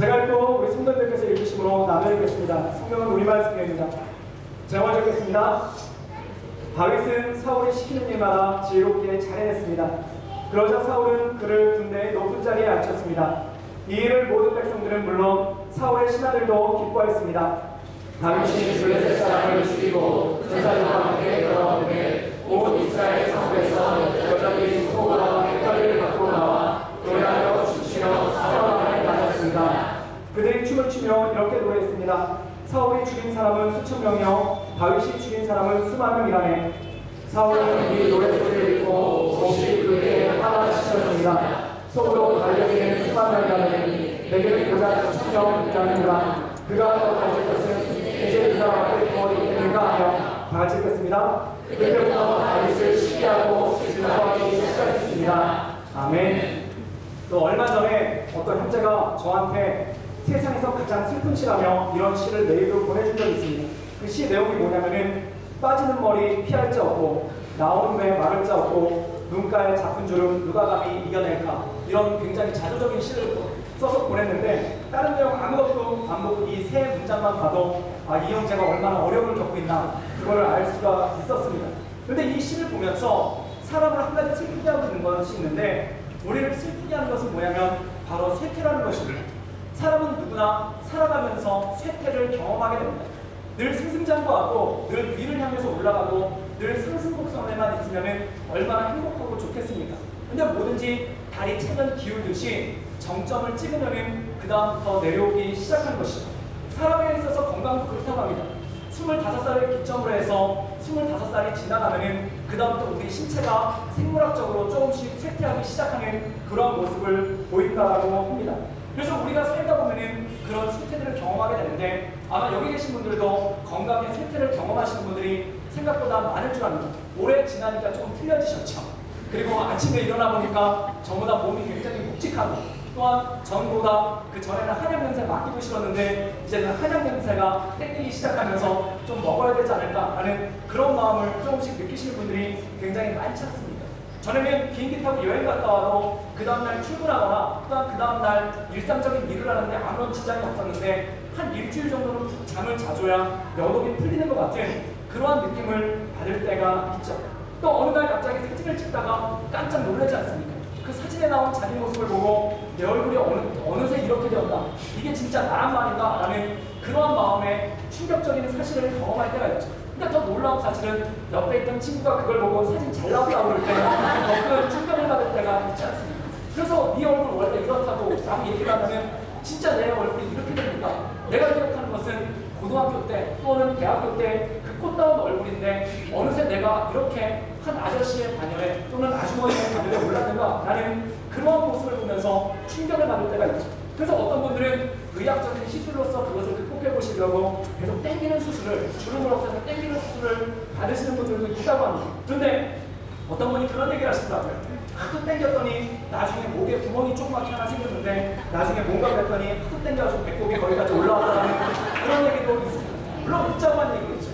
제가 읽고 우리 성도님들께서 읽으심으로 나눠 읽겠습니다. 성경은 우리말 성경입니다. 제가 먼저 읽겠습니다. 다윗은 사울이 시키는 일마다 지혜롭게 잘 해냈습니다. 그러자 사울은 그를 군대의 높은 자리에 앉혔습니다. 이 일을 모든 백성들은 물론 사울의 신하들도 기뻐했습니다. 다윗이 블레셋 사람을 죽이고 전사들과 함께 돌아오는데 온 이스라엘 성읍에서 여자들이 소고와 깃털을 갖고 나와 노래하여 춤추며 사랑을 받았습니다. 그들이 춤을 추며 이렇게 노래했습니다. 사울이 죽인 사람은 수천 명이요 다윗이 죽인 사람은 수만 명이라네. 사울은 이 노래소리를 듣고 몹시 그에게 화가 치셨습니다. 속으로 달려있는 수만 명이라니 내게 고작 수천 명이라는구나. 그가 더 가질 것은 이제 그가 앞을 더 있겠는가 하며 다 같이 읽겠습니다. 그때부터 다윗을 시기하고 질투하기 시작했습니다. 아멘. 또 얼마 전에 어떤 형제가 저한테 세상에서 가장 슬픈 시라며 이런 시를 메일로 보내준 적이 있습니다. 그 시 내용이 뭐냐면은 빠지는 머리 피할 자 없고 나오는 배 막을 자 없고 눈가에 잡힌 주름 누가 감히 이겨낼까, 이런 굉장히 자조적인 시를 써서 보냈는데 다른 내용 아무것도 안 보고 이 세 문장만 봐도 이 형제가 얼마나 어려움을 겪고 있나 그거를 알 수가 있었습니다. 그런데 이 시를 보면서 사람을 한 가지 슬프게 하고 있는 것이 있는데, 우리를 슬프게 하는 것은 뭐냐면 바로 쇠퇴라는 것입니다. 사람은 누구나 살아가면서 쇠퇴를 경험하게 됩니다. 늘 승승장구하고 늘 위를 향해서 올라가고 늘 상승곡선에만 있으면 얼마나 행복하고 좋겠습니까? 근데 뭐든지 달이 차면 기울듯이 정점을 찍으면 그 다음부터 내려오기 시작하는 것이죠. 사람에 있어서 건강도 그렇다고 합니다. 25살을 기점으로 해서 25살이 지나가면 그 다음부터 우리 신체가 생물학적으로 조금씩 쇠퇴하기 시작하는 그런 모습을 보인다고 합니다. 그래서 우리가 살다 보면은 그런 쇠퇴들을 경험하게 되는데, 아마 여기 계신 분들도 건강의 쇠퇴를 경험하시는 분들이 생각보다 많을 줄 압니다. 올해 지나니까 좀 틀려지셨죠. 그리고 아침에 일어나 보니까 전보다 몸이 굉장히 묵직하고, 또한 전보다 그 전에는 한약 냄새 맡기도 싫었는데 이제는 한약 냄새가 땡기기 시작하면서 좀 먹어야 되지 않을까라는 그런 마음을 조금씩 느끼시는 분들이 굉장히 많지 않습니까? 전에는 비행기 타고 여행 갔다 와도 그 다음날 출근하거나 또한 그 다음날 일상적인 일을 하는데 아무런 지장이 없었는데 한 일주일 정도는 푹 잠을 자줘야 여독이 풀리는 것 같은 그러한 느낌을 받을 때가 있죠. 또 어느 날 갑자기 사진을 찍다가 깜짝 놀라지 않습니까? 그 사진에 나온 자기 모습을 보고 내 얼굴이 어느새 이렇게 되었다, 이게 진짜 나란 말인가? 라는 그러한 마음에 충격적인 사실을 경험할 때가 있죠. 근데 더 놀라운 사실은 옆에 있던 친구가 그걸 보고 사진 잘 나왔다고 그럴 때 더 큰 충격을 받을 때가 있지 않습니까? 그래서 네 얼굴 원래 이렇다고 라고 얘기를 하면 진짜 내 얼굴이 이렇게 됩니까? 내가 기억하는 것은 고등학교 때 또는 대학교 때 그 꽃다운 얼굴인데 어느새 내가 이렇게 한 아저씨의 반열에 또는 아주머니의 반열에 올랐는가? 라는 그런 모습을 보면서 충격을 받을 때가 있죠. 그래서 어떤 분들은 의학적인 시술로서 그것을 극복해 보시려고 계속 땡기는 수술을, 주름을 없애서 땡기는 수술을 받으시는 분들도 있다고 합니다. 그런데 어떤 분이 그런 얘기를 하시더라고요. 하도 땡겼더니 나중에 목에 구멍이 조그맣게 하나 생겼는데 나중에 뭔가 그랬더니 하도 땡겨가지고 배꼽이 거기까지 올라왔다는 그런 얘기도 있습니다. 물론 복잡한 얘기겠죠.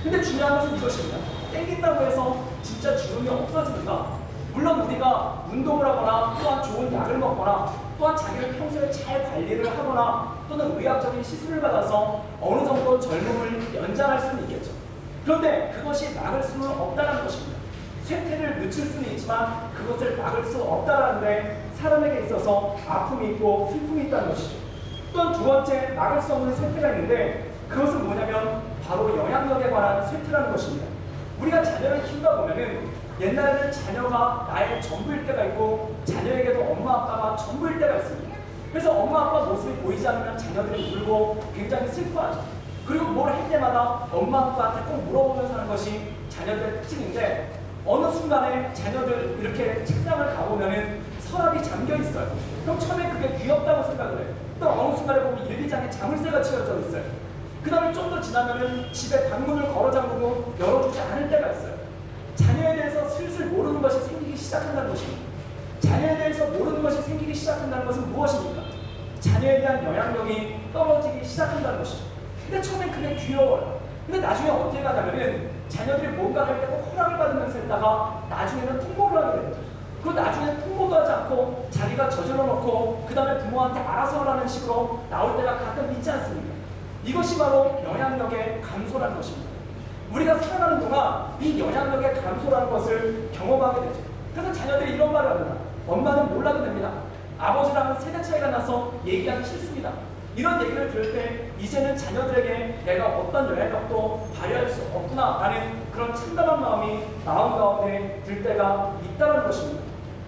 근데 중요한 것은 이것입니다. 땡긴다고 해서 진짜 주름이 없어지는가? 물론 우리가 운동을 하거나 또한 좋은 약을 먹거나 또한 자기를 평소에 잘 관리를 하거나 또는 의학적인 시술을 받아서 어느 정도 젊음을 연장할 수는 있겠죠. 그런데 그것이 막을 수는 없다는 것입니다. 쇠퇴를 늦출 수는 있지만 그것을 막을 수 없다는데 사람에게 있어서 아픔이 있고 슬픔이 있다는 것이죠. 또한 두 번째 막을 수 없는 쇠퇴가 있는데 그것은 뭐냐면 바로 영향력에 관한 쇠퇴라는 것입니다. 우리가 자녀를 키우다 보면은 옛날에는 자녀가 나의 전부일 때가 있고 자녀에게도 엄마 아빠가 전부일 때가 있습니다. 그래서 엄마 아빠 모습이 보이지 않으면 자녀들이 울고 굉장히 슬퍼하죠. 그리고 뭘 할 때마다 엄마 아빠한테 꼭 물어보면서 하는 것이 자녀들의 특징인데, 어느 순간에 자녀들 이렇게 책상을 가보면은 서랍이 잠겨 있어요. 그럼 처음에 그게 귀엽다고 생각을 해요. 또 어느 순간에 보면 일기장에 자물쇠가 치워져 있어요. 그 다음에 좀 더 지나면은 집에 방문을 걸어 잠그고 열어주지 않을 때가 있어요. 자녀에 대해서 슬슬 모르는 것이 생기기 시작한다는 것입니다. 자녀에 대해서 모르는 것이 생기기 시작한다는 것은 무엇입니까? 자녀에 대한 영향력이 떨어지기 시작한다는 것이죠. 근데 처음엔 그게 귀여워요. 근데 나중에 어떻게 가냐면은 자녀들이 뭔가 할 때 꼭 허락을 받으면서 했다가 나중에는 통보를 하게 됩니다. 그리고 나중에 통보도 하지 않고 자기가 저질러 놓고 그 다음에 부모한테 알아서 하라는 식으로 나올 때가 가끔 있지 않습니까? 이것이 바로 영향력의 감소라는 것입니다. 우리가 살아가는 동안 이 영향력의 감소라는 것을 경험하게 되죠. 그래서 자녀들이 이런 말을 합니다. 엄마는 몰라도 됩니다. 아버지랑은 세대 차이가 나서 얘기하기 싫습니다. 이런 얘기를 들을 때 이제는 자녀들에게 내가 어떤 영향력도 발휘할 수 없구나라는 그런 참담한 마음이 마음 가운데 들 때가 있다는 것입니다.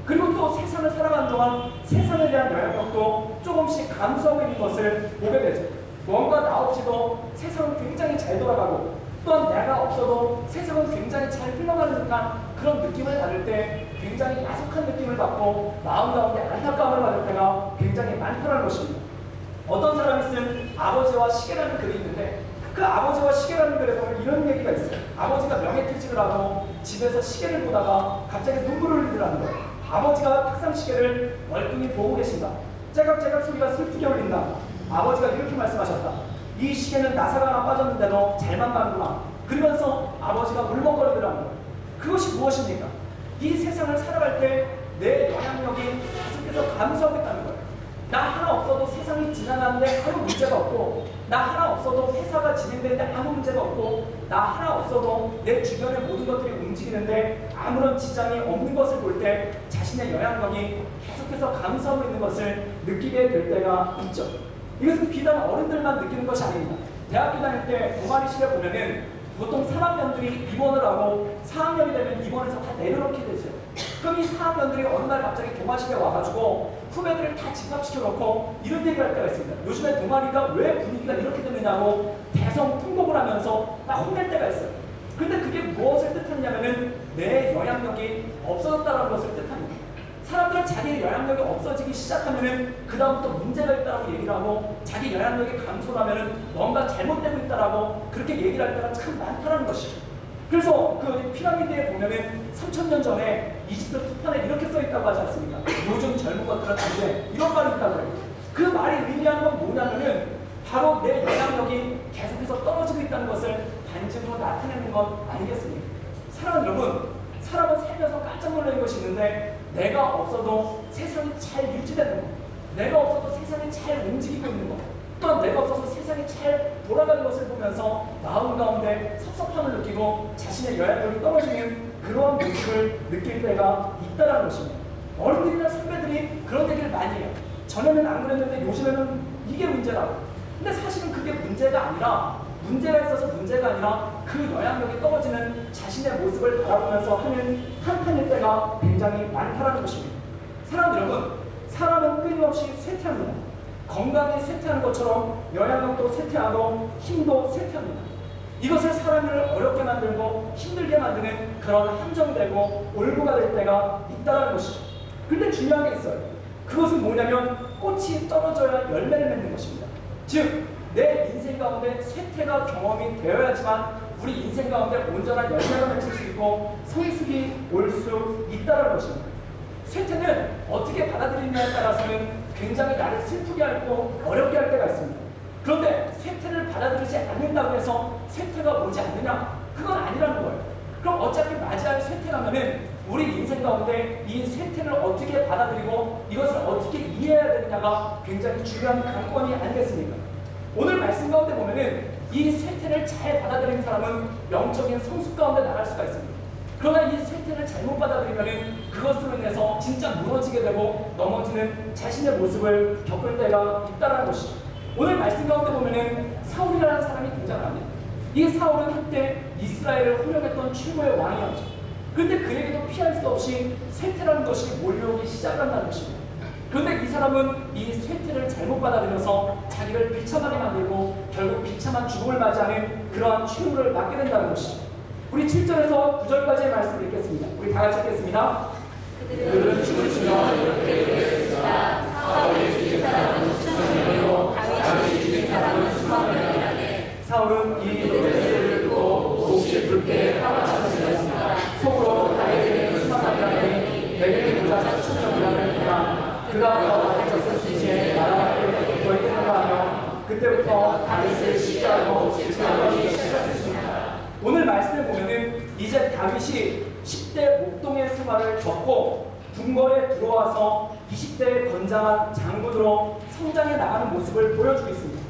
그리고 또 세상을 살아가는 동안 세상에 대한 영향력도 조금씩 감소하고 있는 것을 보게 되죠. 뭔가 나 없이도 세상은 굉장히 잘 돌아가고 또한 내가 없어도 세상은 굉장히 잘 흘러가는 듯한 그런 느낌을 받을 때 굉장히 야속한 느낌을 받고 마음 가운데 안타까움을 받을 때가 굉장히 많다는 것입니다. 어떤 사람이 쓴 아버지와 시계라는 글이 있는데 그 아버지와 시계라는 글에 보면 이런 얘기가 있어요. 아버지가 명예퇴직을 하고 집에서 시계를 보다가 갑자기 눈물을 흘리더라는 거예요. 아버지가 탁상 시계를 멀뚱히 보고 계신다. 째깍째깍 소리가 슬프게 울린다. 아버지가 이렇게 말씀하셨다. 이 시계는 나사가 하나 빠졌는데도 잘만 가는구나. 그러면서 아버지가 울먹거리더라는 거예요. 그것이 무엇입니까? 이 세상을 살아갈 때 내 영향력이 계속해서 감소하겠다는 거예요. 나 하나 없어도 세상이 지나가는데 아무 문제가 없고 나 하나 없어도 회사가 진행되는데 아무 문제가 없고 나 하나 없어도 내 주변의 모든 것들이 움직이는데 아무런 지장이 없는 것을 볼 때 자신의 영향력이 계속해서 감소하고 있는 것을 느끼게 될 때가 있죠. 이것은 비단 어른들만 느끼는 것이 아닙니다. 대학교 다닐 때 동아리실에 보면은 보통 3학년들이 입원을 하고 4학년이 되면 입원해서 다 내려놓게 되죠. 그럼 이 4학년들이 어느 날 갑자기 동아리실에 와가지고 후배들을 다 집합시켜놓고 이런 얘기를 할 때가 있습니다. 요즘에 동아리가 왜 분위기가 이렇게 되느냐고 대성통곡을 하면서 막 혼낼 때가 있어요. 근데 그게 무엇을 뜻하냐면은 내 영향력이 없어졌다는 것을 뜻합니다. 사람들은 자기의 영향력이 없어지기 시작하면은 그 다음부터 문제가 있다라고 얘기를 하고 자기 영향력이 감소하면은 뭔가 잘못되고 있다라고 그렇게 얘기를 할 때가 참 많다는 것이죠. 그래서 그 피라미드에 보면은 3000년 전에 이집트 투판에 이렇게 써 있다고 하지 않습니까? 요즘 젊은 것들은 안 돼. 이런 말이 있다고 해요. 그 말이 의미하는 건 뭐냐면은 바로 내 영향력이 계속해서 떨어지고 있다는 것을 반증으로 나타내는 것 아니겠습니까? 사랑하는 여러분, 사람은 살면서 깜짝 놀라는 것이 있는데 내가 없어도 세상이 잘 유지되는 것, 내가 없어도 세상이 잘 움직이고 있는 것, 또한 내가 없어서 세상이 잘 돌아가는 것을 보면서 마음 가운데 섭섭함을 느끼고 자신의 영향력이 떨어지는 그런 모습을 느낄 때가 있다는 것입니다. 어른들이나 선배들이 그런 얘기를 많이 해요. 전에는 안 그랬는데 요즘에는 이게 문제라고. 근데 사실은 그게 문제가 아니라 문제가 있어서 문제가 아니라 그 영향력이 떨어지는 자신의 모습을 바라보면서 하는 한탄일 때가 굉장히 많다는 것입니다. 사랑하는 여러분, 사람은 끊임없이 쇠퇴합니다. 건강이 쇠퇴하는 것처럼 영향력도 쇠퇴하고 힘도 쇠퇴합니다. 이것을 사람을 어렵게 만들고 힘들게 만드는 그런 함정되고 올무가 될 때가 있다는 것이죠. 근데 중요한 게 있어요. 그것은 뭐냐면 꽃이 떨어져야 열매를 맺는 것입니다. 즉, 내 인생 가운데 쇠퇴가 경험이 되어야지만 우리 인생 가운데 온전한 열매가 맺힐 수 있고 성숙이 올 수 있다는 것입니다. 쇠퇴는 어떻게 받아들이느냐에 따라서는 굉장히 나를 슬프게 하고 어렵게 할 때가 있습니다. 그런데 쇠퇴를 받아들이지 않는다고 해서 쇠퇴가 오지 않느냐? 그건 아니라는 거예요. 그럼 어차피 맞이할 쇠퇴라면은 우리 인생 가운데 이 쇠퇴를 어떻게 받아들이고 이것을 어떻게 이해해야 되느냐가 굉장히 중요한 관건이 아니겠습니까? 오늘 말씀 가운데 보면은 이 쇠퇴를 잘 받아들이는 사람은 영적인 성숙 가운데 나갈 수가 있습니다. 그러나 이 쇠퇴를 잘못 받아들이면은 그것으로 인해서 진짜 무너지게 되고 넘어지는 자신의 모습을 겪을 때가 있다는 것이죠. 오늘 말씀 가운데 보면은 사울이라는 사람이 등장합니다. 이 사울은 한때 이스라엘을 호령했던 최고의 왕이었죠. 그런데 그에게도 피할 수 없이 쇠퇴라는 것이 몰려오기 시작한다는 것입니다. 그런데 이 사람은 이 쇠퇴를 잘못 받아들여서 자기를 비참하게 만들고 결국 비참한 죽음을 맞이하는 그러한 최후를 맞게 된다는 것이죠. 우리 7절에서 9절까지의 말씀을 읽겠습니다. 우리 다 같이 읽겠습니다. 그들은 죽으시며 이렇게 되었습니다. 사울이 죽인 사람은 수천 명이고 다윗이 죽인 사람은 수만 명이라네. 사울은 이 노래를 듣고 몹시 붉게 화가 났습니다. 속으로 다윗에게 수상하리라니 내게 보자 7,000명이라는 그가 더 다윗을 이제 나라가 더 있는가 하며 그때부터 다윗을 시기하고 질투하기 시작했습니다. 오늘 말씀을 보면은 이제 다윗이 10대 목동의 생활을 겪고 궁궐에 들어와서 20대의 건장한 장군으로 성장해 나가는 모습을 보여주고 있습니다.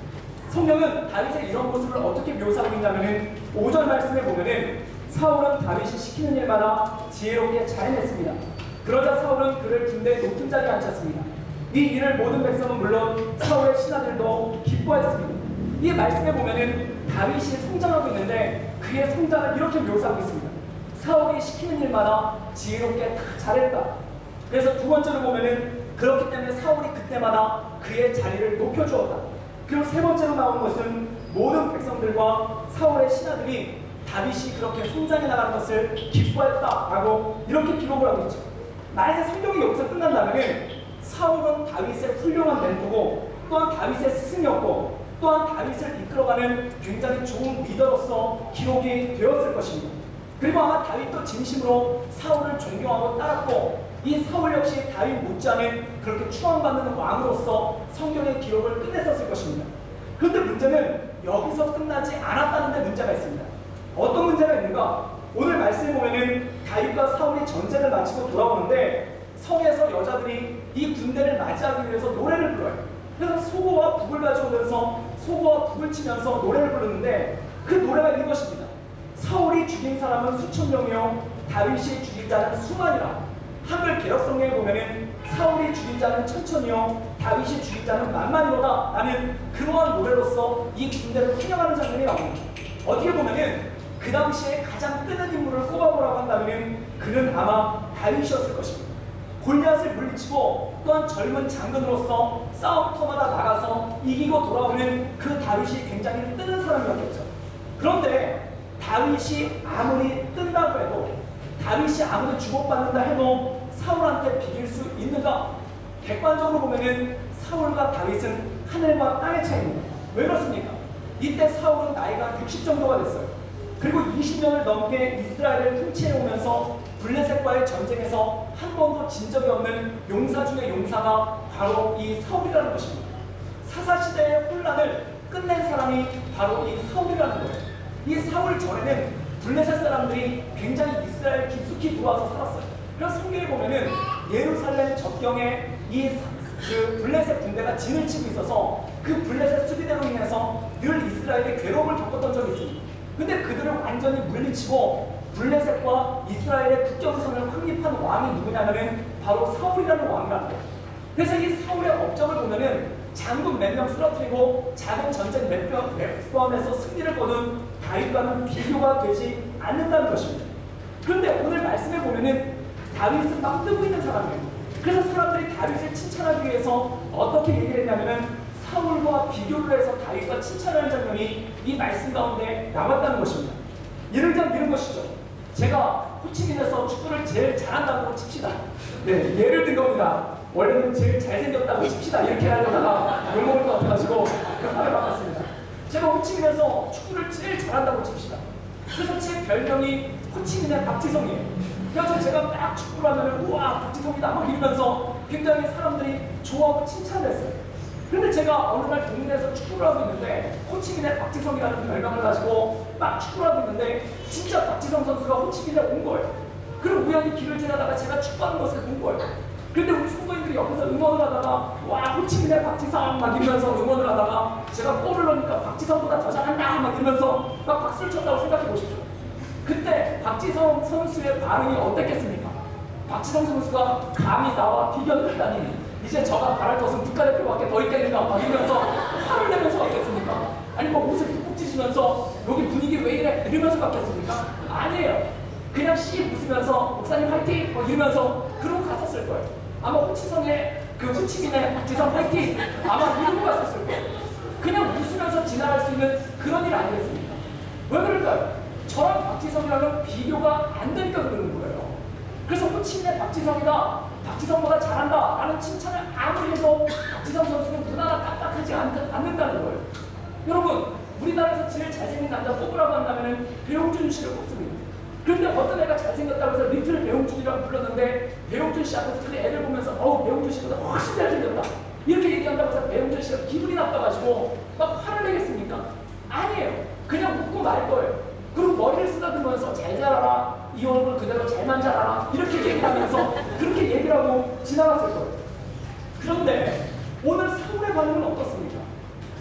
성경은 다윗의 이런 모습을 어떻게 묘사하고 있냐면은 5절 말씀에 보면은 사울은 다윗이 시키는 일마다 지혜롭게 잘 해냈습니다. 그러자 사울은 그를 군대의 높은 자리에 앉혔습니다. 이 일을 모든 백성은 물론 사울의 신하들도 기뻐했습니다. 이 말씀에 보면은 다윗이 성장하고 있는데 그의 성장을 이렇게 묘사하고 있습니다. 사울이 시키는 일마다 지혜롭게 다 잘했다. 그래서 두 번째로 보면은 그렇기 때문에 사울이 그때마다 그의 자리를 높여주었다. 그리고 세 번째로 나오는 것은 모든 백성들과 사울의 신하들이 다윗이 그렇게 성장해 나가는 것을 기뻐했다라고 이렇게 기록을 하고 있죠. 만약에 성경이 여기서 끝난다면 사울은 다윗의 훌륭한 멘토고 또한 다윗의 스승이었고 또한 다윗을 이끌어가는 굉장히 좋은 리더로서 기록이 되었을 것입니다. 그리고 아마 다윗도 진심으로 사울을 존경하고 따랐고 이 사울 역시 다윗 못지않은 그렇게 추앙받는 왕으로서 성경의 기록을 끝냈었을 것입니다. 그런데 문제는 여기서 끝나지 않았다는 데 문제가 있습니다. 어떤 문제가 있는가? 오늘 말씀에 보면은 다윗과 사울이 전쟁을 마치고 돌아오는데 성에서 여자들이 이 군대를 맞이하기 위해서 노래를 불러요. 그래서 소고와 북을 가져오면서 소고와 북을 치면서 노래를 부르는데 그 노래가 이것입니다. 사울이 죽인 사람은 수천 명이요 다윗이 죽인 자는 수만이라. 한글 개혁성경에 보면은 사울이 죽인 자는 천천이요 다윗이 죽인 자는 만만이로다 라는 그러한 노래로서 이 군대를 환영하는 장면이 나옵니다. 어떻게 보면은 그 당시에 가장 뜨는 인물을 꼽아보라고 한다면 그는 아마 다윗이었을 것입니다. 골리앗을 물리치고 또한 젊은 장군으로서 싸움터마다 나가서 이기고 돌아오는 그 다윗이 굉장히 뜨는 사람이었겠죠. 그런데 다윗이 아무리 뜬다고 해도 다윗이 아무리 주목받는다 해도 사울한테 비길 수 있는가? 객관적으로 보면은 사울과 다윗은 하늘과 땅의 차이입니다. 왜 그렇습니까? 이때 사울은 나이가 60 정도가 됐어요. 그리고 20년을 넘게 이스라엘을 통치해 오면서 블레셋과의 전쟁에서 한 번도 진 적이 없는 용사 중의 용사가 바로 이 사울이라는 것입니다. 사사시대의 혼란을 끝낸 사람이 바로 이 사울이라는 거예요. 이 사울 전에는 블레셋 사람들이 굉장히 이스라엘 깊숙이 들어와서 살았어요. 그래서 성경에 보면은 예루살렘 접경에 그 블레셋 군대가 진을 치고 있어서 그 블레셋 수비대로 인해서 늘 이스라엘이 괴로움을 겪었던 적이 있습니다. 근데 그들을 완전히 물리치고 블레셋과 이스라엘의 국경선을 확립한 왕이 누구냐면은 바로 사울이라는 왕이라는 거예요. 그래서 이 사울의 업적을 보면은 장군 몇 명 쓰러뜨리고 작은 전쟁 몇 번에서 승리를 거둔 다윗과는 비교가 되지 않는다는 것입니다. 그런데 오늘 말씀에 보면은 다윗은 막 뜨고 있는 사람이에요. 그래서 사람들이 다윗을 칭찬하기 위해서 어떻게 얘기를 했냐면은 사울과 비교를 해서 다윗과 칭찬하는 장면이 이 말씀 가운데 나왔다는 것입니다. 예를 들면 이런 것이죠. 제가 호치민에서 축구를 제일 잘한다고 칩시다. 네, 예를 든 겁니다. 원래는 제일 잘생겼다고 칩시다. 이렇게 하려다가 욕먹을 것 같아가지고 급하게 바꿨습니다. 제가 호치민에서 축구를 제일 잘한다고 칩시다. 그래서 제 별명이 호치민의 박지성이에요. 그래서 제가 막 축구를 하면 우와 박지성이다 막 이러면서 굉장히 사람들이 좋아하고 칭찬을 했어요. 그런데 제가 어느 날 동네에서 축구를 하고 있는데 호치민의 박지성이라는 별명을 가지고 막 축구를 하고 있는데 진짜 박지성 선수가 호치민에 온 거예요. 그리고 우연히 길을 지나다가 제가 축구하는 것을 본 거예요. 그런데 우리 성도님들이 옆에서 응원을 하다가 와 호치민의 박지성 막 이러면서 응원을 하다가 제가 골을 넣으니까 박지성보다 더 잘한다 막 이러면서 막 박수를 쳤다고 생각해 보십시오. 그때 박지성 선수의 반응이 어땠겠습니까? 박지성 선수가 감히 나와 비견을 했다니 이제 저가 바랄 것은 국가대표밖에 더 있겠는가 막 이러면서 화를 내면서 왔겠습니까? 아니 뭐 옷을 푹 찢으면서 여기 분위기 왜 이래 이러면서 갔겠습니까? 아니에요. 그냥 씨 웃으면서 목사님 화이팅 막 이러면서 그러고 갔었을 거예요. 아마 호치성의 그 호치민의 박지성 화이팅 아마 이러고 갔었을 거예요. 그냥 웃으면서 지나갈 수 있는 그런 일 아니겠습니까? 왜 그럴까요? 저랑 박지성이랑은 비교가 안 되니까 그러는 거예요. 그래서 호치민의 박지성이다, 박지성보다 잘한다 라는 칭찬을 아무리 해도 박지성 선수는 무난하게 딱딱하지 않는다는 거예요. 여러분, 우리나라에서 제일 잘생긴 남자 뽑으라고 한다면 배용준 씨를 뽑습니다. 그런데 어떤 애가 잘생겼다고 해서 리틀 배용준이라고 불렀는데 배용준 씨 앞에서 그 애를 보면서 배용준 씨보다 훨씬 잘생겼다 이렇게 얘기한다고 해서 배용준 씨가 기분이 나빠가지고 막 화를 내겠습니까? 아니에요. 그냥 웃고 말 거예요. 그리고 머리를 쓰다듬으면서 잘 자라라 이 얼굴 그대로 잘만 자라라 이렇게 얘기하면서 그렇게 얘기를 하고 지나갔을 거예요. 그런데 오늘 사울의 반응은 어떻습니까?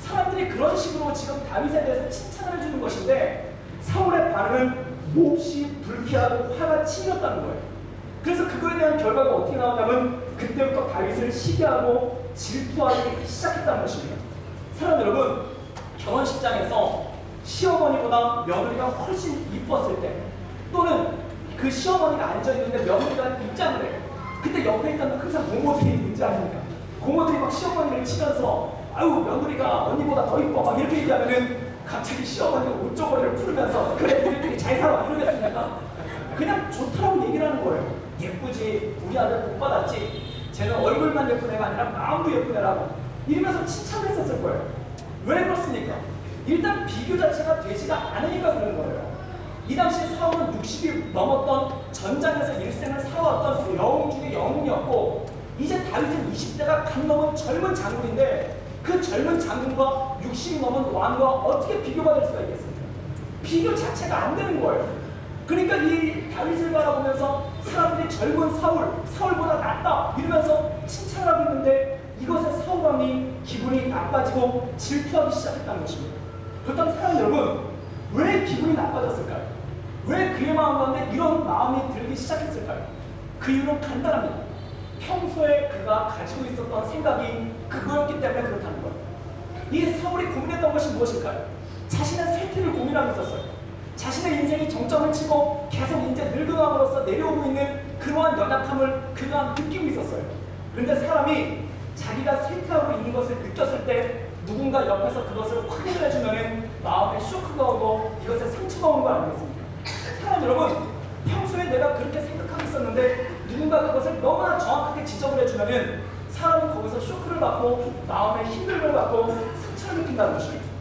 사람들이 그런 식으로 지금 다윗에 대해서 칭찬을 해주는 것인데 사울의 반응은 몹시 불쾌하고 화가 치밀었다는 거예요. 그래서 그거에 대한 결과가 어떻게 나오냐면 그때부터 다윗을 시기하고 질투하기 시작했다는 것입니다. 사랑 여러분, 결혼식장에서 시어머니보다 며느리가 훨씬 이뻤을 때 또는 그 시어머니가 앉아있는데 며느리가 입장을 해요. 그때 옆에 있던 항상 고모들이 있지 않습니까? 고모들이 막 시어머니를 치면서 아유 며느리가 언니보다 더 이뻐 막 이렇게 얘기하면은 갑자기 시어머니가 옷저고리를 풀으면서 그래 우리들이 잘 살아 이러겠습니까? 그냥 좋다라고 얘기를 하는 거예요. 예쁘지, 우리 아들 복 받았지, 쟤는 얼굴만 예쁜 애가 아니라 마음도 예쁜 애라고 이러면서 칭찬을 했었을 거예요. 왜 그렇습니까? 일단 비교 자체가 되지가 않으니까 그런 거예요. 이 당시 사울은 60이 넘었던 전장에서 일생을 살아왔던 영웅 중에 영웅이었고 이제 다윗은 20대가 간 넘은 젊은 장군인데 그 젊은 장군과 60이 넘은 왕과 어떻게 비교가 될 수가 있겠습니까? 비교 자체가 안 되는 거예요. 그러니까 이 다윗을 바라보면서 사람들이 젊은 사울보다 낫다 이러면서 칭찬을 하고 있는데 이것에 사울 왕이 기분이 나빠지고 질투하기 시작했다는 것입니다. 그렇다면 사랑 여러분, 왜 기분이 나빠졌을까요? 왜 그의 마음 가운데 이런 마음이 들기 시작했을까요? 그 이유는 간단합니다. 평소에 그가 가지고 있었던 생각이 그거였기 때문에 그렇다는 거예요. 이 사울이 고민했던 것이 무엇일까요? 자신의 쇠퇴를 고민하고 있었어요. 자신의 인생이 정점을 치고 계속 이제 늙어감으로써 내려오고 있는 그러한 연약함을 그가 느끼고 있었어요. 그런데 사람이 자기가 쇠퇴하고 있는 것을 느꼈을 때 누군가 옆에서 그것을 확인을 해주면 마음에 쇼크가 오고 이것에 상처가 오는 거 아니겠습니까? 사람 여러분, 평소에 내가 그렇게 생각하고 있었는데 누군가 그것을 너무나 정확하게 지적을 해주면 사람은 거기서 쇼크를 받고 마음에 힘듦을 받고 상처를 느낀다는 것입니다.